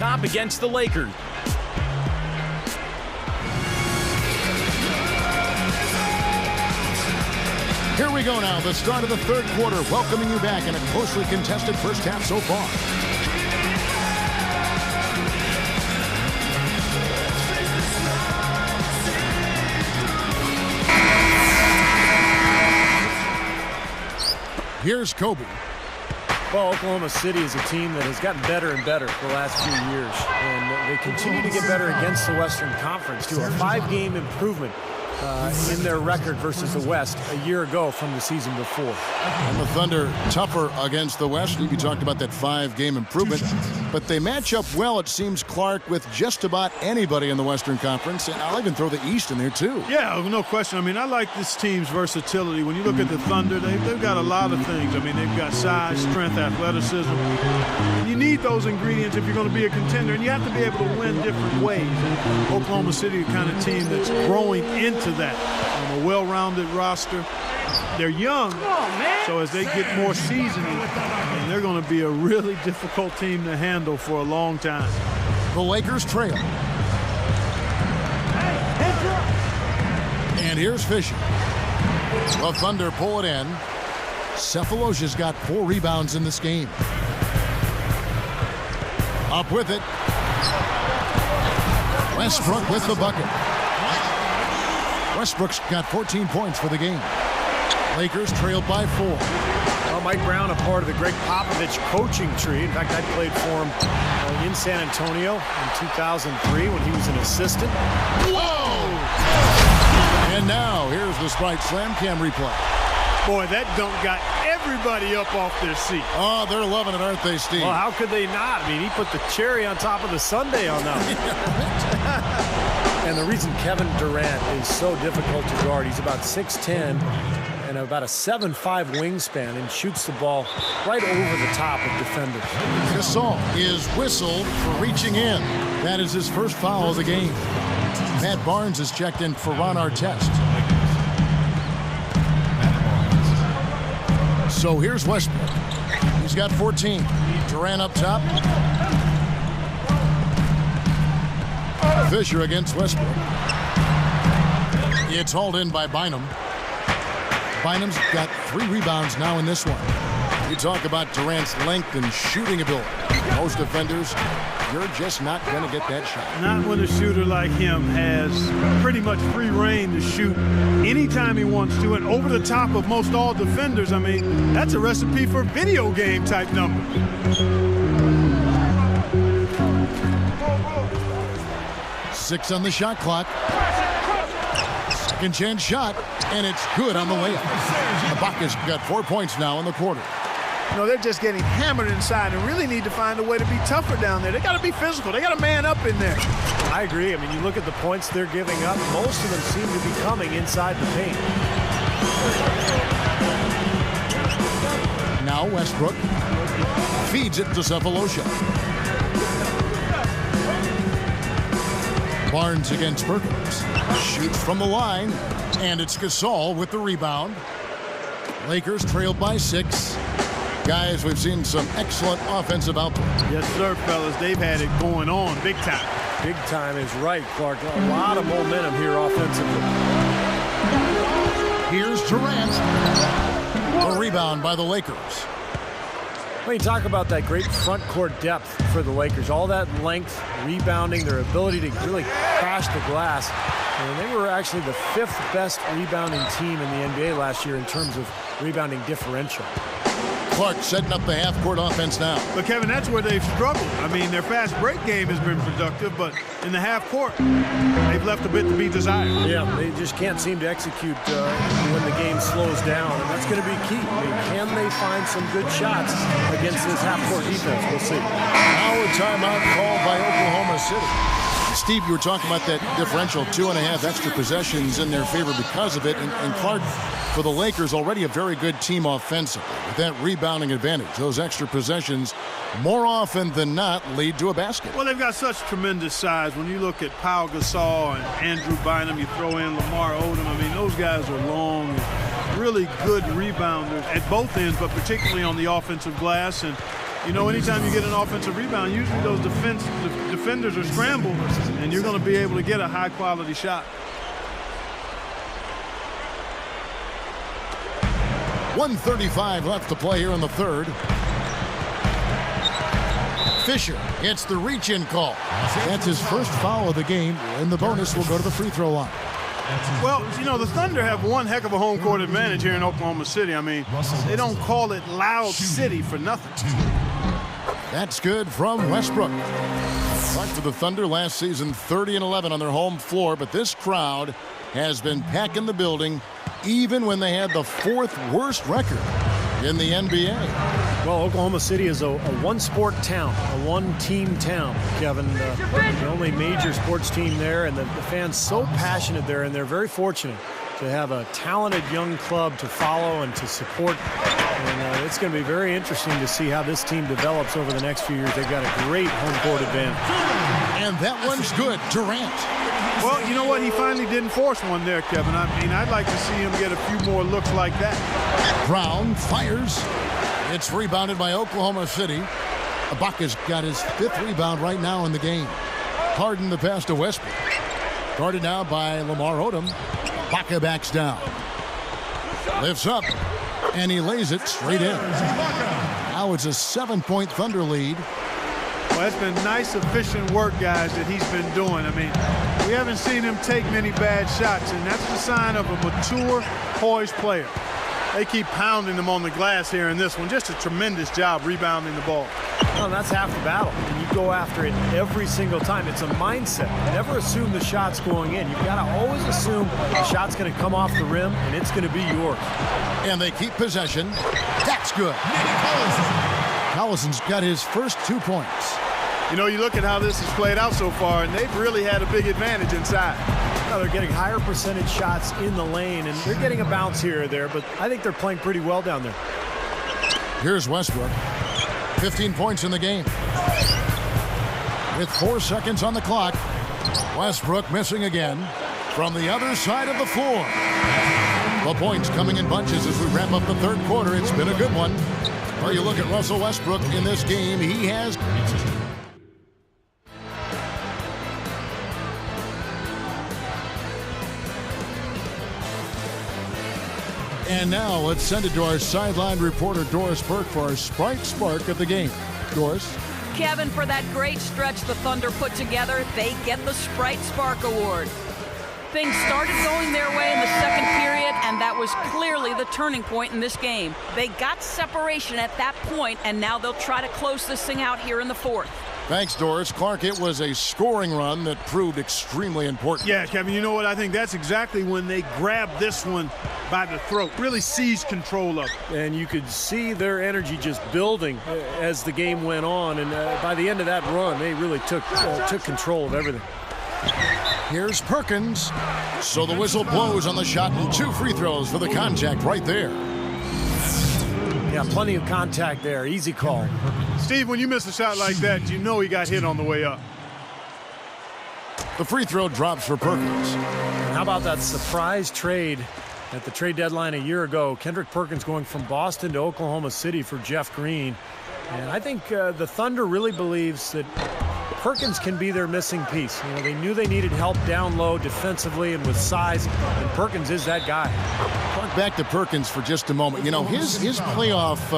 top against the Lakers. Here we go now, the start of the third quarter, welcoming you back in a closely contested first half so far. Here's Kobe. Well, Oklahoma City is a team that has gotten better and better for the last few years, and they continue to get better against the Western Conference, to a 5-game improvement in their record versus the West a year ago from the season before. And the Thunder tougher against the West. You talked about that 5-game improvement, but they match up well, it seems, Clark, with just about anybody in the Western Conference, and I'll even throw the East in there too. Yeah, no question. I mean, I like this team's versatility. When you look at the Thunder, they've got a lot of things. I mean, they've got size, strength, athleticism. And you need those ingredients if you're going to be a contender, and you have to be able to win different ways. And Oklahoma City is the kind of team that's growing into that. A well-rounded roster. They're young, so as they get more seasoning, they're going to be a really difficult team to handle for a long time. The Lakers trail. And here's Fisher. The Thunder pull it in. Cephalosha's got 4 rebounds in this game. Up with it. Westbrook with the bucket. Westbrook's got 14 points for the game. Lakers trailed by 4. Well, Mike Brown, a part of the Greg Popovich coaching tree. In fact, I played for him in San Antonio in 2003 when he was an assistant. Whoa! And now, here's the Sprite Slam Cam replay. Boy, that dunk got everybody up off their seat. Oh, they're loving it, aren't they, Steve? Well, how could they not? I mean, he put the cherry on top of the sundae on that one. And the reason Kevin Durant is so difficult to guard, he's about 6'10", and about a 7'5" wingspan, and shoots the ball right over the top of defenders. Gasol is whistled for reaching in. That is his first foul of the game. Matt Barnes is checked in for Ron Artest. So here's Westbrook. He's got 14. Durant up top. Fisher against Westbrook. It's hauled in by Bynum. Bynum's got 3 rebounds now in this one. You talk about Durant's length and shooting ability. Most defenders, you're just not going to get that shot. Not when a shooter like him has pretty much free reign to shoot anytime he wants to, and over the top of most all defenders. I mean, that's a recipe for video game type number. Six on the shot clock. Second chance shot, and it's good on the layup. Ibaka's got 4 points now in the quarter. You know, they're just getting hammered inside and really need to find a way to be tougher down there. They got to be physical. They got to man up in there. I agree. I mean, you look at the points they're giving up, most of them seem to be coming inside the paint. Now Westbrook feeds it to Cephalosha. Barnes against Perkins. Shoots from the line, and it's Gasol with the rebound. Lakers trailed by 6. Guys, we've seen some excellent offensive output. Yes, sir, fellas. They've had it going on big time. Big time is right, Clark. A lot of momentum here offensively. Here's Durant. A rebound by the Lakers. When you talk about that great front court depth for the Lakers, all that length, rebounding, their ability to really crash the glass. And they were actually the 5th best rebounding team in the NBA last year in terms of rebounding differential. Clark setting up the half-court offense now. But, Kevin, that's where they've struggled. I mean, their fast break game has been productive, but in the half-court, they've left a bit to be desired. Yeah, they just can't seem to execute when the game slows down, and that's going to be key. I mean, can they find some good shots against this half-court defense? We'll see. Now a timeout called by Oklahoma City. Steve, you were talking about that differential, 2.5 extra possessions in their favor because of it. And Clark, for the Lakers, already a very good team offensively. With that rebounding advantage, those extra possessions, more often than not, lead to a basket. Well, they've got such tremendous size. When you look at Pau Gasol and Andrew Bynum, you throw in Lamar Odom. I mean, those guys are long and really good rebounders at both ends, but particularly on the offensive glass. And You know, anytime you get an offensive rebound, usually those defenders are scrambled, and you're going to be able to get a high-quality shot. 1:35 left to play here in the third. Fisher gets the reach-in call. That's his first foul of the game, and the bonus will go to the free throw line. Well, you know, the Thunder have one heck of a home court advantage here in Oklahoma City. I mean, they don't call it Loud City for nothing. That's good from Westbrook. Back to the Thunder last season, 30-11 on their home floor, but this crowd has been packing the building even when they had the 4th worst record in the NBA. Well, Oklahoma City is a one-sport town, a one-team town, Kevin. The only major sports team there, and the fans so passionate there, and they're very fortunate to have a talented young club to follow and to support. And it's going to be very interesting to see how this team develops over the next few years. They've got a great home court advantage. And that one's good. Durant. Well, you know what? He finally didn't force one there, Kevin. I mean, I'd like to see him get a few more looks like that. Brown fires. It's rebounded by Oklahoma City. Ibaka's got his 5th rebound right now in the game. Harden the pass to Westbrook. Guarded now by Lamar Odom. Ibaka backs down. Lifts up. And he lays it straight in. Now it's a 7-point Thunder lead. Well, it's been nice, efficient work, guys, that he's been doing. I mean, we haven't seen him take many bad shots, and that's the sign of a mature, poised player. They keep pounding him on the glass here in this one. Just a tremendous job rebounding the ball. Well, that's half the battle. And you go after it every single time. It's a mindset. Never assume the shot's going in. You've got to always assume the shot's going to come off the rim, and it's going to be yours. And they keep possession. That's good. Collison's got his first 2 points. You know, you look at how this has played out so far, and they've really had a big advantage inside. Well, they're getting higher percentage shots in the lane, and they're getting a bounce here or there, but I think they're playing pretty well down there. Here's Westbrook. 15 points in the game. With 4 seconds on the clock, Westbrook missing again from the other side of the floor. The points coming in bunches as we wrap up the third quarter. It's been a good one. Well, you look at Russell Westbrook in this game. He has... And now let's send it to our sideline reporter, Doris Burke, for our Sprite Spark of the game. Doris? Kevin, for that great stretch the Thunder put together, they get the Sprite Spark Award. Things started going their way in the second period, and that was clearly the turning point in this game. They got separation at that point, and now they'll try to close this thing out here in the fourth. Thanks, Doris. Clark, it was a scoring run that proved extremely important. Yeah, Kevin, you know what? I think that's exactly when they grabbed this one by the throat, really seized control of it. And you could see their energy just building as the game went on, and by the end of that run, they really took control of everything. Here's Perkins. So the whistle blows on the shot, and 2 free throws for the contact right there. Yeah, plenty of contact there. Easy call. Steve, when you miss a shot like that, you know he got hit on the way up. The free throw drops for Perkins. How about that surprise trade at the trade deadline a year ago? Kendrick Perkins going from Boston to Oklahoma City for Jeff Green. And I think the Thunder really believes that Perkins can be their missing piece. You know, they knew they needed help down low defensively and with size, and Perkins is that guy. Talk back to Perkins for just a moment. You know, his playoff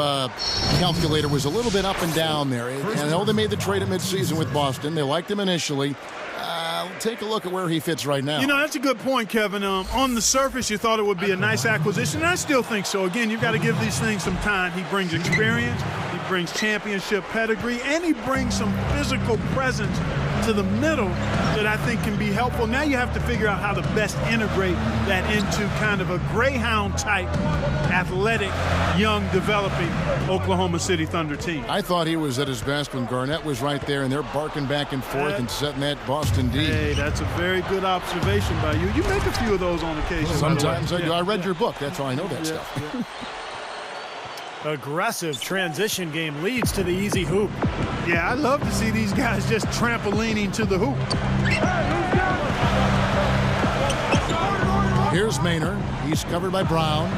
calculator was a little bit up and down there. And I know they made the trade at midseason with Boston. They liked him initially. Take a look at where he fits right now. You know, that's a good point, Kevin. On the surface, you thought it would be a nice acquisition, and I still think so. Again, you've got to give these things some time. He brings experience, he brings championship pedigree, and he brings some physical presence to the middle that I think can be helpful. Now you have to figure out how to best integrate that into kind of a Greyhound-type, athletic, young, developing Oklahoma City Thunder team. I thought he was at his best when Garnett was right there, and they're barking back and forth and setting that Boston D. Hey, that's a very good observation by you. You make a few of those on occasion. Sometimes I do. I read your book. That's how I know that stuff. Yeah. Aggressive transition game leads to the easy hoop. Yeah, I love to see these guys just trampolining to the hoop. Here's Maynard. He's covered by Brown.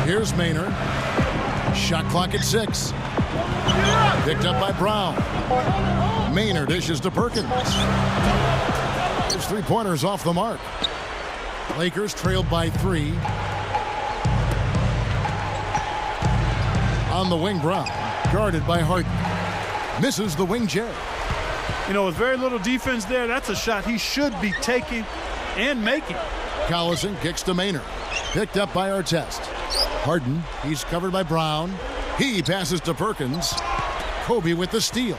Here's Maynard. Shot clock at 6. Picked up by Brown. Maynard dishes to Perkins. His three-pointers off the mark. Lakers trailed by 3. On the wing, Brown. Guarded by Harden. Misses the wing J. You know, with very little defense there, that's a shot he should be taking and making. Collison kicks to Maynard. Picked up by Artest. Harden, he's covered by Brown. He passes to Perkins. Kobe with the steal.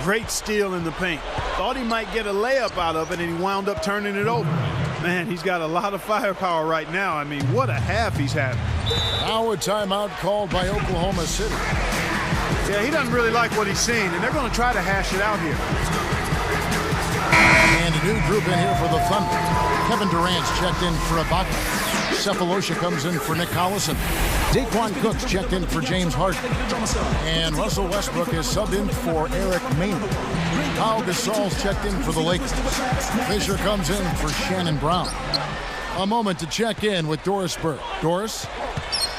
Great steal in the paint. Thought he might get a layup out of it, and he wound up turning it over. Man, he's got a lot of firepower right now. I mean, what a half he's having. Now a timeout called by Oklahoma City. Yeah, he doesn't really like what he's seeing, and they're going to try to hash it out here. And a new group in here for the Thunder. Kevin Durant's checked in for Ibaka. Cephalosha comes in for Nick Collison. Daquan Cook's checked in for James Harden. And Russell Westbrook is subbed in for Eric Maynard. Pau Gasol's checked in for the Lakers. Fisher comes in for Shannon Brown. A moment to check in with Doris Burke. Doris?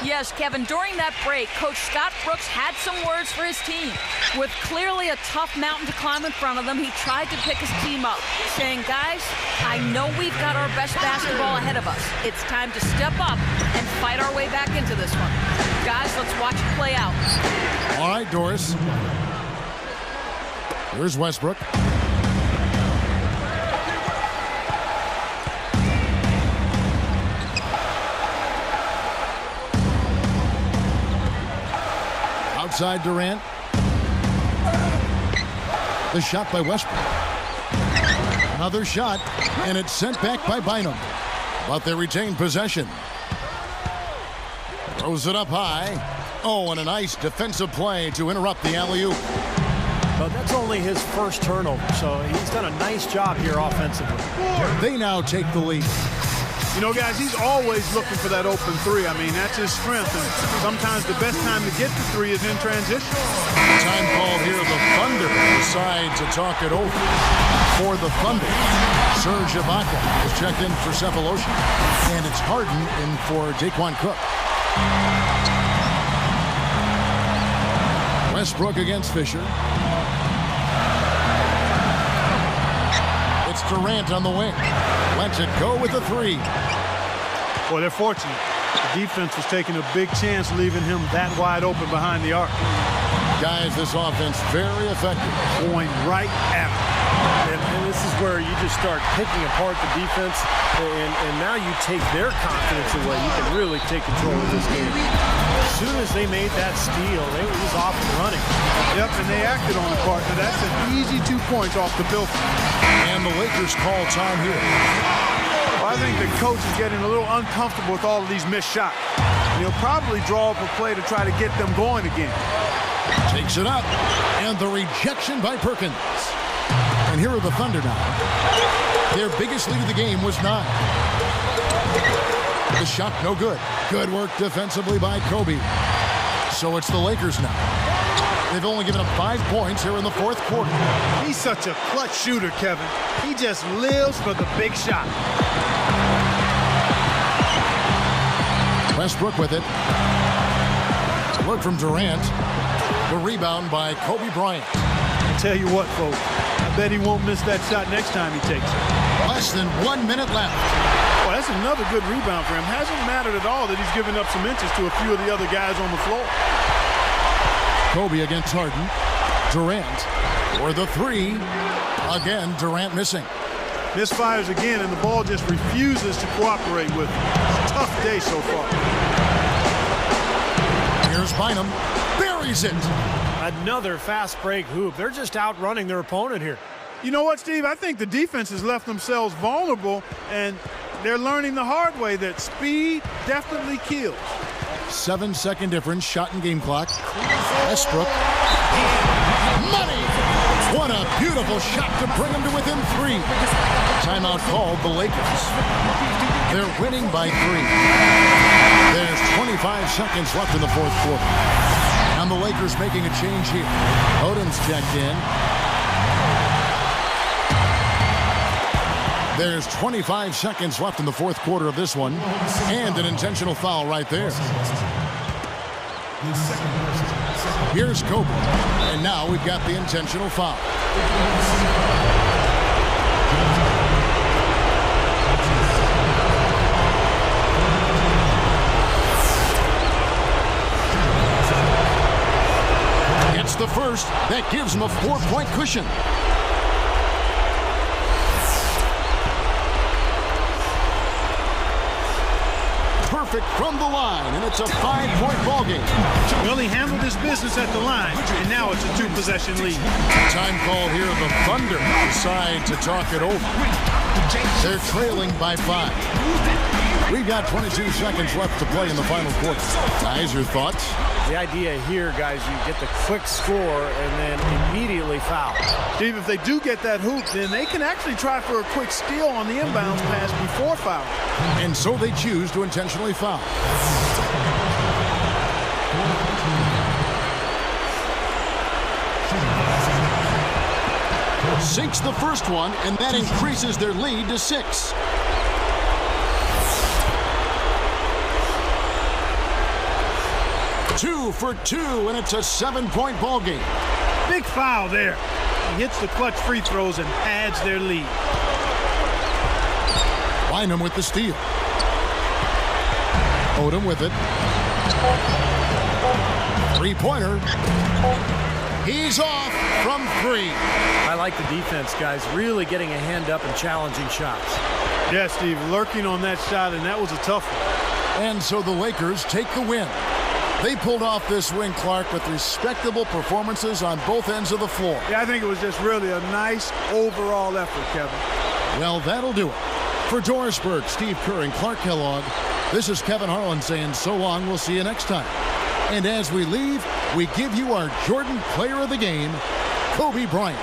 Yes, Kevin, during that break, Coach Scott Brooks had some words for his team. With clearly a tough mountain to climb in front of them, he tried to pick his team up, saying, guys, I know we've got our best basketball ahead of us. It's time to step up and fight our way back into this one. Guys, let's watch it play out. All right, Doris. Here's Westbrook. Outside Durant. The shot by Westbrook. Another shot, and it's sent back by Bynum. But they retain possession. Throws it up high. Oh, and a nice defensive play to interrupt the alley-oop. But that's only his first turnover, so he's done a nice job here offensively. They now take the lead. You know, guys, he's always looking for that open three. I mean, that's his strength. And sometimes the best time to get to three is in transition. Time called here. The Thunder decide to talk it over. For the Thunder, Serge Ibaka is checked in for Cephalosha. And it's Harden in for Daquan Cook. Westbrook against Fisher. It's Durant on the wing. Lets it go with a 3. Boy, they're fortunate. The defense was taking a big chance leaving him that wide open behind the arc. Guys, this offense very effective. Going right at him. And this is where you just start picking apart the defense, and now you take their confidence away. You can really take control of this game. As soon as they made that steal, they were just off and running. Yep, and they acted on the partner. That's an easy 2 points off the bill. And the Lakers call time here. Well, I think the coach is getting a little uncomfortable with all of these missed shots. He'll probably draw up a play to try to get them going again. Takes it up, and the rejection by Perkins. And here are the Thunder now. Their biggest lead of the game was 9. The shot no good. Good work defensively by Kobe. So it's the Lakers now. They've only given up 5 points here in the fourth quarter. He's such a clutch shooter, Kevin. He just lives for the big shot. Westbrook with it. Work from Durant. The rebound by Kobe Bryant. I'll tell you what, folks. I bet he won't miss that shot next time he takes it. Less than 1 minute left. Well, that's another good rebound for him. Hasn't mattered at all that he's given up some inches to a few of the other guys on the floor. Kobe against Harden. Durant for the 3. Again, Durant missing. Misfires again, and the ball just refuses to cooperate with him. It's a tough day so far. Here's Bynum. Buries it. Another fast break hoop. They're just outrunning their opponent here. You know what, Steve? I think the defense has left themselves vulnerable, and they're learning the hard way that speed definitely kills. 7-second difference, shot and game clock. Westbrook. Money! What a beautiful shot to bring them to within 3. Timeout called the Lakers. They're winning by 3. There's 25 seconds left in the fourth quarter. And the Lakers making a change here. Odom's checked in. There's 25 seconds left in the fourth quarter of this one. And an intentional foul right there. Here's Kobe. And now we've got the intentional foul. Gets the first. That gives him a 4-point cushion. Perfect from the line, and it's a 5-point ball game. Well, he handled his business at the line, and now it's a 2-possession lead. Time called here. The Thunder decide to talk it over. They're trailing by 5. We've got 22 seconds left to play in the final quarter. Guys, your thoughts? The idea here, guys, you get the quick score and then immediately foul. Steve, if they do get that hoop, then they can actually try for a quick steal on the inbounds pass before foul. And so they choose to intentionally foul. Sinks the first one, and that increases their lead to 6. Two for 2, and it's a 7-point ball game. Big foul there. He hits the clutch free throws and adds their lead. Bynum with the steal. Odom with it. 3-pointer. He's off from 3. I like the defense, guys, really getting a hand up and challenging shots. Yeah, Steve, lurking on that shot, and that was a tough one. And so the Lakers take the win. They pulled off this win, Clark, with respectable performances on both ends of the floor. Yeah, I think it was just really a nice overall effort, Kevin. Well, that'll do it. For Doris Burke, Steve Kerr, and Clark Kellogg, this is Kevin Harlan saying so long. We'll see you next time. And as we leave, we give you our Jordan Player of the Game, Kobe Bryant.